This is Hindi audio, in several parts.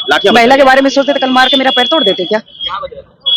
लाठियां महिला के बारे में सोचते तो कल मार के मेरा पैर तोड़ देते क्या?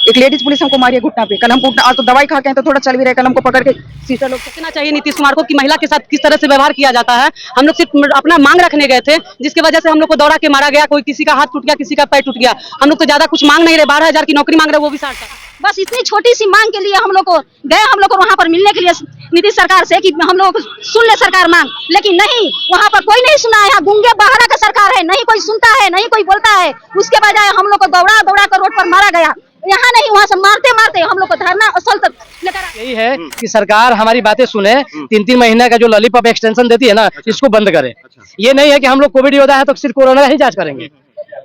एक लेडीज पुलिस हमको मारी है घुटना पे, कल हमको आज तो दवाई खा के हैं तो थोड़ा चल भी रहे, कल हमको पकड़ के सिस्टर लोग। सोचना चाहिए नीतीश कुमार को कि महिला के साथ किस तरह से व्यवहार किया जाता है। हम लोग सिर्फ अपना मांग रखने गए थे, जिसकी वजह से हम लोग को दौड़ा के मारा गया। कोई किसी का हाथ टूट गया, किसी का पैर टूट गया। हम लोग तो ज्यादा कुछ मांग नहीं रहे, 12,000 की नौकरी मांग रहे, वो भी 60 का। बस इतनी छोटी सी मांग के लिए हम लोग को गए, हम लोग को वहाँ पर मिलने के लिए नीतीश सरकार से कि हम लोग सुन ले सरकार मांग, लेकिन नहीं, वहाँ पर कोई नहीं सुना है। यहाँ गूंगे बहरा का सरकार है, नहीं कोई सुनता है, नहीं कोई बोलता है। उसके बजाय हम लोग को दौड़ा दौड़ा कर रोड पर मारा गया। यहाँ नहीं, वहाँ से मारते मारते हम लोग को धरना स्थल तक लेकर। यही है कि सरकार हमारी बातें सुने, 3-3 महीने का जो लॉलीपॉप एक्सटेंशन देती है ना, इसको बंद करे। ये नहीं है कि हम लोग कोविड योद्धा है तो सिर्फ कोरोना ही जांच करेंगे।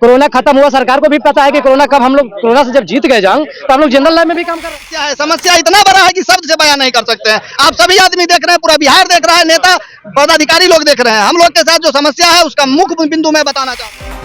कोरोना खत्म हुआ, सरकार को भी पता है कि कोरोना कब, हम लोग कोरोना से जब जीत गए जंग तो हम लोग जनरल लाइन में भी काम कर रहे हैं। समस्या इतना बड़ा है कि शब्द से बयान नहीं कर सकते हैं। आप सभी आदमी देख रहे हैं, पूरा बिहार देख रहा है, नेता पदाधिकारी लोग देख रहे हैं। हम लोग के साथ जो समस्या है उसका मुख्य बिंदु मैं बताना चाहता हूँ।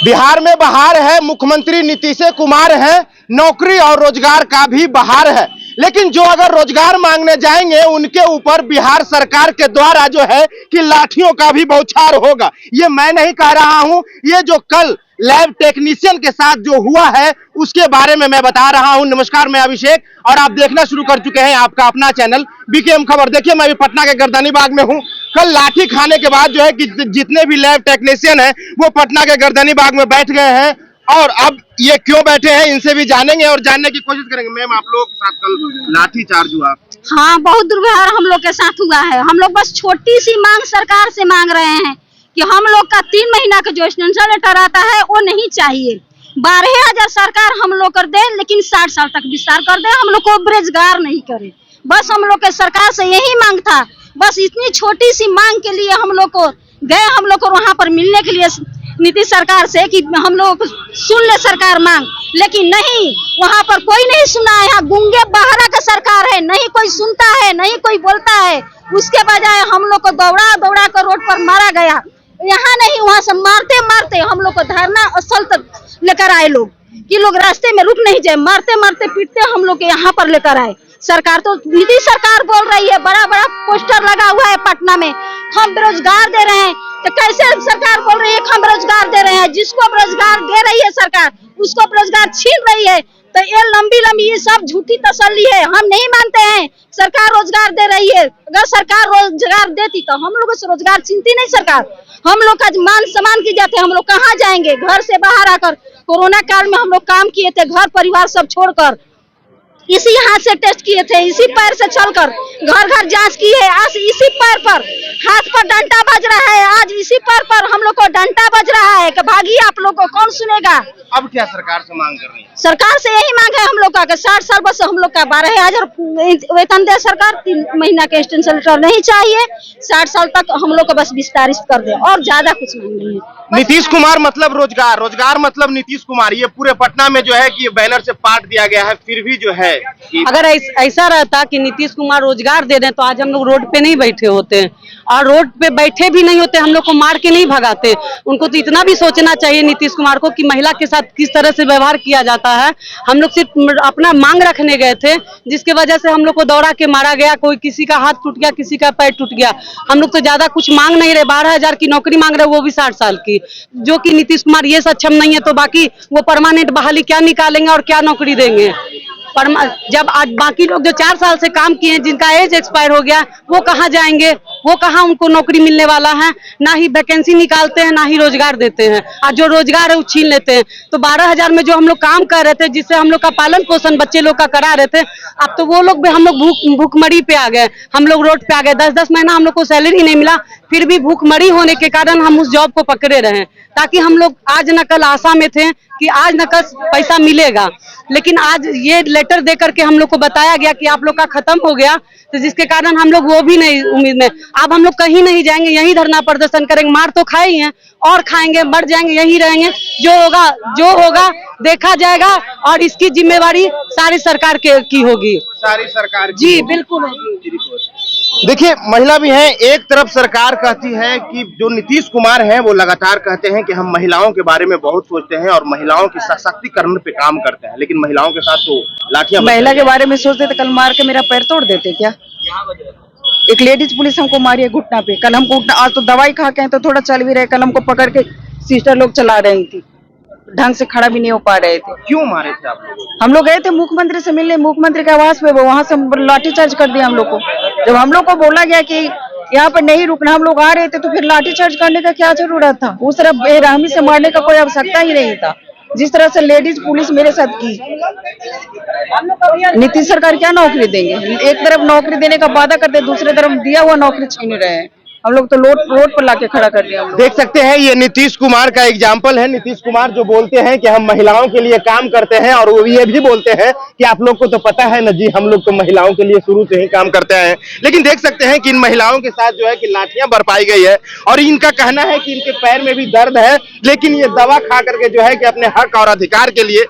बिहार में बहार है, मुख्यमंत्री नीतीश कुमार है, नौकरी और रोजगार का भी बहार है। लेकिन जो अगर रोजगार मांगने जाएंगे उनके ऊपर बिहार सरकार के द्वारा जो है कि लाठियों का भी बौछार होगा। ये मैं नहीं कह रहा हूं, ये जो कल लैब टेक्नीशियन के साथ जो हुआ है उसके बारे में मैं बता रहा हूं। नमस्कार, मैं अभिषेक और आप देखना शुरू कर चुके हैं आपका अपना चैनल बीकेएम खबर। देखिए, मैं अभी पटना के गर्दनी बाग में हूं। कल लाठी खाने के बाद जो है कि जितने भी लैब टेक्नीशियन हैं वो पटना के गर्दनी बाग में बैठ गए हैं और अब ये क्यों बैठे हैं इनसे भी जानेंगे और जानने की कोशिश करेंगे। मैम, आप लोगों के साथ कल लाठी चार्ज हुआ? हाँ, बहुत दुर्व्यवहार हम लोग के साथ हुआ है। हम लोग बस छोटी सी मांग सरकार से मांग रहे हैं कि हम लोग का 3 महीना का जो एक्सटेंशन लेटर आता है वो नहीं चाहिए। 12,000 सरकार हम लोग कर दे, लेकिन 60 साल तक विस्तार कर दे, हम लोग को बेरोजगार नहीं करे। बस हम लोग के सरकार से यही मांग था। बस इतनी छोटी सी मांग के लिए हम लोग को गए, हम लोग को वहाँ पर मिलने के लिए नीतीश सरकार से कि हम लोग सुन ले सरकार मांग, लेकिन नहीं, वहाँ पर कोई नहीं सुना है। यहाँ गूंगे बहरा का सरकार है, नहीं कोई सुनता है, नहीं कोई बोलता है। उसके बजाय हम लोग को दौड़ा दौड़ा कर रोड पर मारा गया। यहाँ नहीं, वहाँ से मारते मारते हम लोग को धरना स्थल तक लेकर आए लोग, कि लोग रास्ते में रुक नहीं जाए। मारते मारते पीटते हम लोग यहाँ पर लेकर आए। सरकार तो नीतीश सरकार बोल रही है, बड़ा बड़ा पोस्टर लगा हुआ है पटना में, हम बेरोजगार दे रहे हैं। तो कैसे सरकार बोल रही है कि हम बेरोजगार दे रहे हैं? जिसको बेरोजगार दे रही है सरकार, उसको बेरोजगार छीन रही है। तो ये लंबी लंबी ये सब झूठी तसल्ली है। हम नहीं मानते हैं सरकार रोजगार दे रही है। अगर सरकार रोजगार देती तो हम लोगों से रोजगार छीनती नहीं सरकार। हम लोग का मान सम्मान की जाते, हम लोग कहाँ जाएंगे? घर से बाहर आकर कोरोना काल में हम लोग काम किए थे, घर परिवार सब छोड़कर इसी हाथ से टेस्ट किए थे, इसी पैर से चलकर घर घर जांच की है। आज इसी पैर पर हाथ पर डंडा बज रहा है, आज इसी पैर पर हम लोग को डंडा बज रहा है कि भागिए, आप लोग को कौन सुनेगा? अब क्या सरकार से मांग कर रही है? सरकार से यही मांग है हम लोग का कि 60 साल बस हम लोग का 12,000 वेतन दे सरकार, 3 महीना के एक्सटेंशन लेटर नहीं चाहिए, 60 साल तक हम लोग को बस विस्तारित कर दे, और ज्यादा कुछ मांग नहीं है। नीतीश कुमार मतलब रोजगार, रोजगार मतलब नीतीश कुमार, ये पूरे पटना में जो है कि बैनर से पाट दिया गया है। फिर भी जो है अगर ऐसा रहता कि नीतीश कुमार रोजगार दे दें तो आज हम लोग रोड पे नहीं बैठे होते, और रोड पे बैठे भी नहीं होते, हम लोग को मार के नहीं भगाते। उनको तो इतना भी सोचना चाहिए नीतीश कुमार को कि महिला के साथ किस तरह से व्यवहार किया जाता है। हम लोग सिर्फ अपना मांग रखने गए थे, जिसके वजह से हम लोग को दौड़ा के मारा गया। कोई किसी का हाथ टूट गया, किसी का पैर टूट गया। हम लोग तो ज्यादा कुछ मांग नहीं रहे, 12,000 की नौकरी मांग रहे, वो भी 60 साल की, जो कि नीतीश कुमार ये सक्षम नहीं है। तो बाकी वो परमानेंट बहाली क्या निकालेंगे और क्या नौकरी देंगे? जब आज बाकी लोग जो 4 साल से काम किए हैं, जिनका एज एक्सपायर हो गया, वो कहाँ जाएंगे? वो कहाँ उनको नौकरी मिलने वाला है? ना ही वैकेंसी निकालते हैं, ना ही रोजगार देते हैं, और जो रोजगार है वो छीन लेते हैं। तो 12,000 में जो हम लोग काम कर रहे थे, जिससे हम लोग का पालन पोषण बच्चे लोग का करा रहे थे, अब तो वो लोग भी, हम लोग भूखमरी पे आ गए, हम लोग रोड पे आ गए। 10-10 महीना हम लोग को सैलरी नहीं मिला, फिर भी भूखमरी होने के कारण हम उस जॉब को पकड़े रहे, ताकि हम लोग आज न कल आशा में थे कि आज न कल पैसा मिलेगा। लेकिन आज ये लेटर दे करके हम लोग को बताया गया कि आप लोग का खत्म हो गया, तो जिसके कारण हम लोग वो भी नहीं उम्मीद में। अब हम लोग कहीं नहीं जाएंगे, यही धरना प्रदर्शन करेंगे। मार तो खाए ही हैं और खाएंगे, मर जाएंगे, यही रहेंगे। जो होगा देखा जाएगा, और इसकी जिम्मेवारी सारी सरकार की होगी। सारी सरकार जी बिल्कुल होगी। देखिए, महिला भी हैं। एक तरफ सरकार कहती है कि जो नीतीश कुमार हैं वो लगातार कहते हैं कि हम महिलाओं के बारे में बहुत सोचते हैं और महिलाओं के सशक्तिकरण पे काम करते हैं, लेकिन महिलाओं के साथ तो लाठियां। महिला के बारे में सोचते तो कल मार के मेरा पैर तोड़ देते क्या? एक लेडीज पुलिस हमको मारी है घुटना पे। कल हमको आज तो दवाई खा के हैं तो थोड़ा चल भी रहे, कल हमको पकड़ के सिस्टर लोग चला रही थी, ढंग से खड़ा भी नहीं हो पा रहे थे। क्यों मारे थे आप लोग? हम लोग गए थे मुख्यमंत्री से मिलने, मुख्यमंत्री के आवास पे, वहां से लाठीचार्ज कर दिया हम लोग को। जब हम लोग को बोला गया कि यहाँ पर नहीं रुकना, हम लोग आ रहे थे, तो फिर लाठीचार्ज करने का क्या जरूरत था? उस तरह बेरहमी से मारने का कोई आवश्यकता ही नहीं था, जिस तरह से लेडीज पुलिस मेरे साथ की। नीतीश सरकार क्या नौकरी देंगे? एक तरफ नौकरी देने का वादा करते, दूसरी तरफ दिया हुआ नौकरी छीन रहे हैं। हम लोग तो रोड पर लाके खड़ा कर दिया। देख सकते हैं ये नीतीश कुमार का एग्जाम्पल है। नीतीश कुमार जो बोलते हैं कि हम महिलाओं के लिए काम करते हैं, और वो ये भी बोलते हैं कि आप लोग को तो पता है ना जी, हम लोग तो महिलाओं के लिए शुरू से ही काम करते हैं। लेकिन देख सकते हैं कि इन महिलाओं के साथ जो है कि लाठियां बरपाई गई है, और इनका कहना है कि इनके पैर में भी दर्द है, लेकिन ये दवा खा करके जो है कि अपने हक और अधिकार के लिए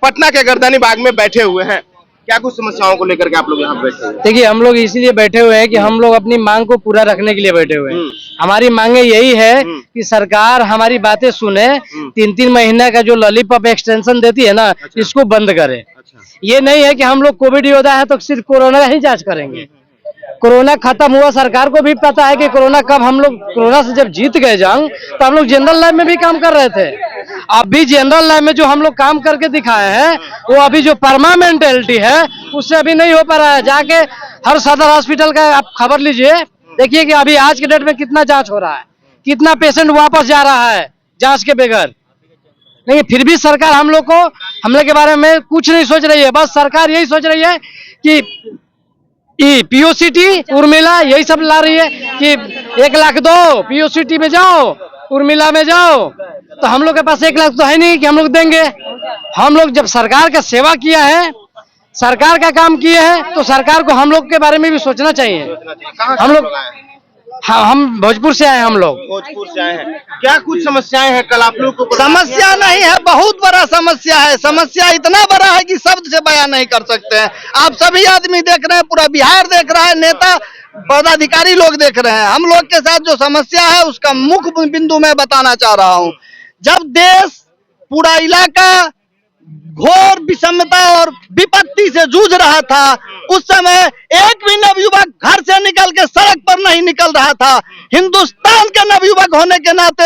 पटना के गर्दनी बाग में बैठे हुए हैं। क्या कुछ समस्याओं को लेकर के आप लोग यहाँ बैठे हुए हैं? देखिए, हम लोग इसीलिए बैठे हुए हैं कि हम लोग अपनी मांग को पूरा रखने के लिए बैठे हुए हैं। हमारी मांगे यही है कि सरकार हमारी बातें सुने, 3-3 महीने का जो लॉलीपॉप एक्सटेंशन देती है ना, इसको बंद करे। ये नहीं है कि हम लोग कोविड योद्धा है तो सिर्फ कोरोना ही जांच करेंगे। कोरोना खत्म हुआ, सरकार को भी पता है कि कोरोना कब, हम लोग कोरोना से जब जीत गए जंग, तो हम लोग जनरल लैब में भी काम कर रहे थे। अभी जनरल लैब में जो हम लोग काम करके दिखाए हैं, वो अभी जो परमानेंटलिटी है उससे अभी नहीं हो पा रहा है। जाके हर सदर हॉस्पिटल का आप खबर लीजिए, देखिए कि अभी आज के डेट में कितना जांच हो रहा है, कितना पेशेंट वापस जा रहा है जांच के बगैर। नहीं, फिर भी सरकार हम लोग को, हम लोग के बारे में कुछ नहीं सोच रही है। बस सरकार यही सोच रही है कि पीओसीटी उर्मिला यही सब ला रही है कि 1 लाख दो, पीओसीटी में जाओ, उर्मिला में जाओ। तो हम लोग के पास 1 लाख तो है नहीं कि हम लोग देंगे। हम लोग जब सरकार का सेवा किया है, सरकार का काम किए हैं, तो सरकार को हम लोग के बारे में भी सोचना चाहिए। हम लोग, हाँ, हम भोजपुर से आए हैं। हम लोग भोजपुर से आए हैं। क्या कुछ समस्याएं हैं? कल आप लोग को समस्या नहीं है, बहुत बड़ा समस्या है। समस्या इतना बड़ा है कि शब्द से बयान नहीं कर सकते हैं। आप सभी आदमी देख रहे हैं, पूरा बिहार देख रहा है, नेता पदाधिकारी लोग देख रहे हैं। हम लोग के साथ जो समस्या है उसका मुख्य बिंदु मैं बताना चाह रहा हूं। जब देश, पूरा इलाका घोर विषमता और विपत्ति से जूझ रहा था, उस समय एक भी नवयुवक घर से निकल के सड़क पर नहीं निकल रहा था। हिंदुस्तान के नवयुवक होने के नाते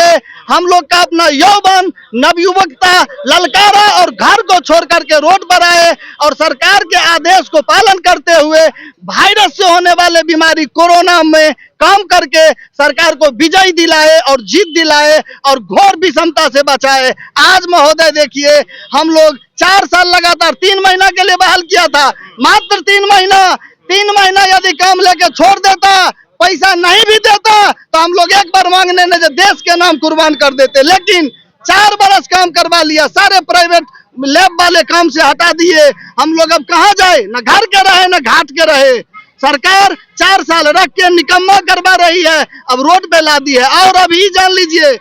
हम लोग का अपना यौवन, नवयुवकता ललकारा और घर को छोड़ करके रोड पर आए, और सरकार के आदेश को पालन करते हुए वायरस से होने वाले बीमारी कोरोना में काम करके सरकार को विजय दिलाए और जीत दिलाए और घोर विषमता से बचाए। आज महोदय देखिए, हम लोग 4 साल लगातार 3 महीना के लिए बहाल किया था, मात्र 3 महीना यदि काम लेके छोड़ देता, पैसा नहीं भी देता, तो हम लोग एक बार मांगने ने देश के नाम कुर्बान कर देते। लेकिन 4 बरस काम करवा लिया, सारे प्राइवेट लैब वाले काम से हटा दिए। हम लोग अब कहाँ जाए? न घर के रहे न घाट के रहे। सरकार 4 साल रख के निकम्मा करवा रही है, अब रोड पे ला दी है। और अभी जान लीजिए,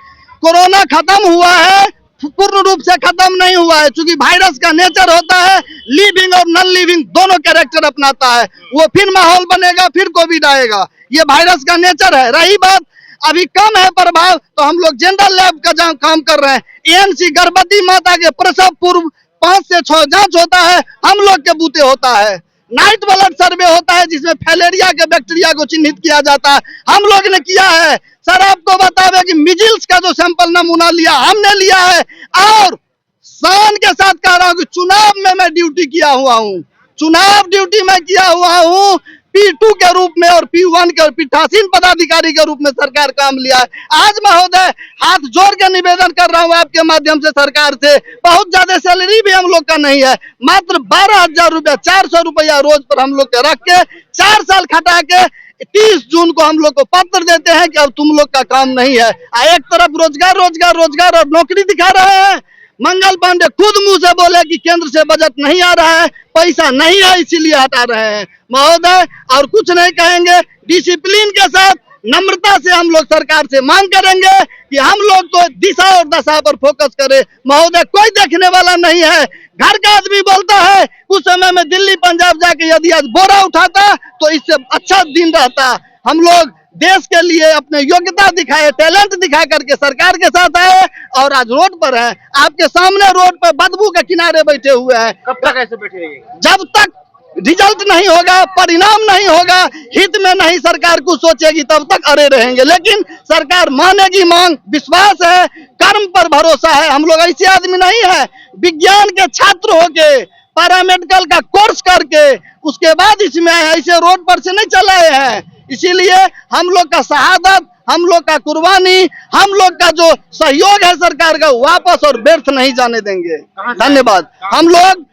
कोरोना खत्म हुआ है, पूर्ण रूप से खत्म नहीं हुआ है, क्योंकि वायरस का नेचर होता है लिविंग और नॉन लिविंग दोनों कैरेक्टर अपनाता है। वो फिर माहौल बनेगा, फिर कोविड आएगा, ये वायरस का नेचर है। रही बात अभी कम है प्रभाव, तो हम लोग जनरल लैब का काम कर रहे हैं। एएनसी गर्भवती माता के प्रसव पूर्व 5 से 6 जांच होता है, हम लोग के बूते होता है। नाइट ब्लड सर्वे होता है, जिसमें फैलेरिया के बैक्टीरिया को चिन्हित किया जाता है, हम लोग ने किया है। सर आपको बतावे कि मिजिल्स का जो सैंपल नमूना लिया, हमने लिया है। और शान के साथ कह रहा हूँ कि चुनाव में मैं ड्यूटी किया हुआ हूँ, चुनाव ड्यूटी में किया हुआ हूँ। P2 के रूप में और P1 के पीठासीन पदाधिकारी के रूप में सरकार काम लिया है। आज महोदय हाथ जोड़ के निवेदन कर रहा हूँ आपके माध्यम से सरकार से, बहुत ज्यादा सैलरी भी हम लोग का नहीं है, मात्र 12,000 रुपया, 400 रुपया रोज पर हम लोग के रख के 4 साल खटा के 30 जून को हम लोग को पत्र देते हैं कि अब तुम लोग का काम नहीं है। एक तरफ रोजगार रोजगार रोजगार और नौकरी दिखा रहे हैं। मंगल पांडे खुद मुंह से बोले कि केंद्र से बजट नहीं आ रहा है, पैसा नहीं है, इसीलिए हटा रहे हैं। महोदय और कुछ नहीं कहेंगे, डिसिप्लिन के साथ नम्रता से हम लोग सरकार से मांग करेंगे कि हम लोग को दिशा और दशा पर फोकस करे। महोदय कोई देखने वाला नहीं है, घर का आदमी बोलता है उस समय में दिल्ली पंजाब जाके यदि आज बोरा उठाता तो इससे अच्छा दिन रहता। हम लोग देश के लिए अपने योग्यता दिखाए, टैलेंट दिखा करके सरकार के साथ आए और आज रोड पर है। आपके सामने रोड पर बदबू के किनारे बैठे हुए हैं। कब तक ऐसे बैठे रहेंगे? जब तक रिजल्ट नहीं होगा, परिणाम नहीं होगा, हित में नहीं सरकार कुछ सोचेगी, तब तक अड़े रहेंगे। लेकिन सरकार मानेगी मांग, विश्वास है, कर्म पर भरोसा है। हम लोग ऐसे आदमी नहीं है, विज्ञान के छात्र होके, पैरामेडिकल का कोर्स करके उसके बाद इसमें ऐसे रोड पर से नहीं चलाए हैं। इसीलिए हम लोग का शहादत, हम लोग का कुर्बानी, हम लोग का जो सहयोग है सरकार का, वापस और व्यर्थ नहीं जाने देंगे। धन्यवाद। हम लोग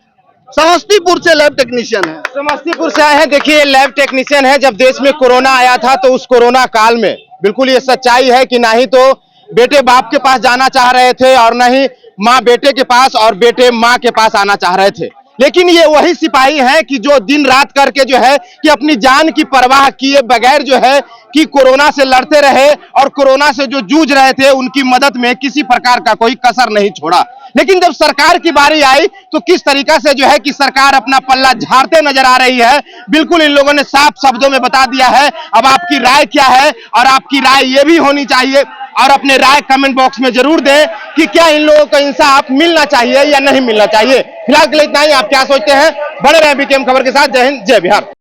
समस्तीपुर से लैब टेक्नीशियन है। समस्तीपुर से आए हैं। देखिए, लैब टेक्नीशियन है। जब देश में कोरोना आया था तो उस कोरोना काल में बिल्कुल ये सच्चाई है कि ना ही तो बेटे बाप के पास जाना चाह रहे थे और ना ही माँ बेटे के पास और बेटे माँ के पास आना चाह रहे थे। लेकिन ये वही सिपाही हैं कि जो दिन रात करके जो है कि अपनी जान की परवाह किए बगैर जो है कि कोरोना से लड़ते रहे और कोरोना से जो जूझ रहे थे उनकी मदद में किसी प्रकार का कोई कसर नहीं छोड़ा। लेकिन जब सरकार की बारी आई तो किस तरीका से जो है कि सरकार अपना पल्ला झाड़ते नजर आ रही है, बिल्कुल इन लोगों ने साफ शब्दों में बता दिया है। अब आपकी राय क्या है और आपकी राय ये भी होनी चाहिए और अपने राय कमेंट बॉक्स में जरूर दें कि क्या इन लोगों को इंसाफ मिलना चाहिए या नहीं मिलना चाहिए। फिलहाल के लिए इतना ही। आप क्या सोचते हैं? बने रहें बीटीएम खबर के साथ। जय हिंद, जय बिहार।